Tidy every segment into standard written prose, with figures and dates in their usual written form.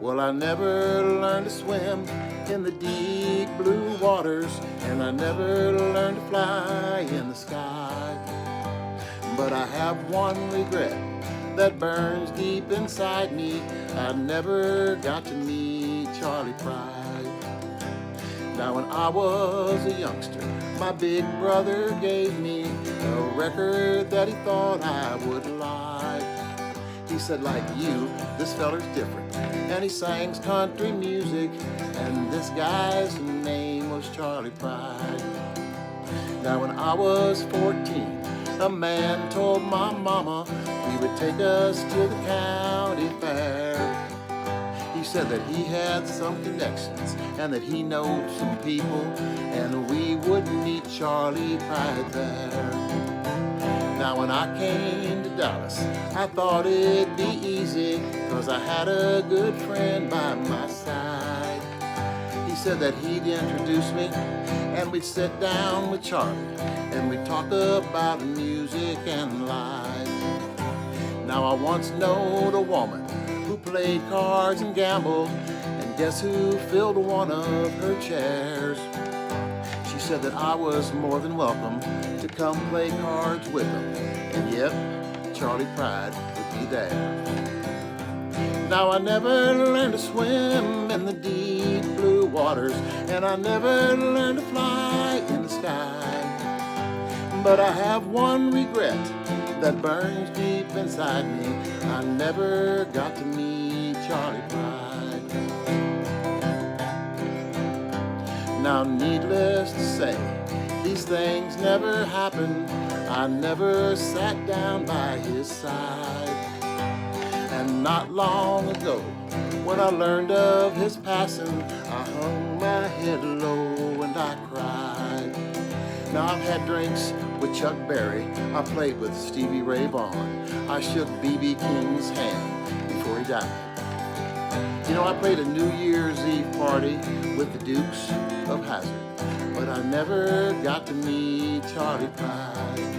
Well, I never learned to swim in the deep blue waters, and I never learned to fly in the sky. But I have one regret that burns deep inside me. I never got to meet Charley Pride. Now when I was a youngster, my big brother gave me a record that he thought I would like. He said, like you, this feller's different, and he sings country music, and this guy's name was Charley Pride. Now when I was 14, a man told my mama he would take us to the county fair. He said that he had some connections and that he knowed some people, and we would meet Charley Pride there. Now when I came to Dallas, I thought it'd be easy, 'cause I had a good friend by my side. He said that he'd introduce me, and we'd sit down with Charley, and we'd talk about music and life. Now I once knowed a woman who played cards and gambled, and guess who filled one of her chairs? She said that I was more than welcome to come play cards with them, and yep, Charley Pride would be there. Now I never learned to swim in the deep blue waters, and I never learned to fly in the sky. But I have one regret that burns deep inside me. I never got to meet Charley Pride. Now needless to say, these things never happened. I never sat down by his side. And not long ago, when I learned of his passing, I hung my head low and I cried. Now I've had drinks with Chuck Berry, I played with Stevie Ray Vaughan, I shook B.B. King's hand before he died. You know, I played a New Year's Eve party with the Dukes of Hazzard, but I never got to meet Charley Pride.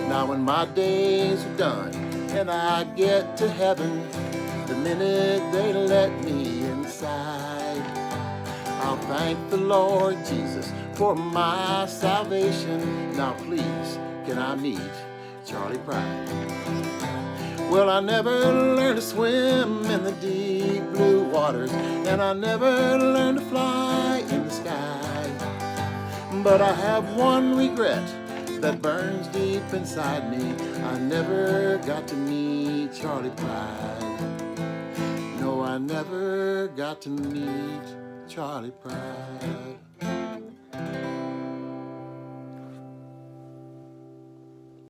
Now when my days are done and I get to heaven, the minute they let me inside, I'll thank the Lord Jesus for my salvation. Now please, can I meet Charley Pride? Well, I never learned to swim in the deep blue waters, and I never learned to fly in the sky. But I have one regret that burns deep inside me. I never got to meet Charley Pride. No, I never got to meet Charley Pride.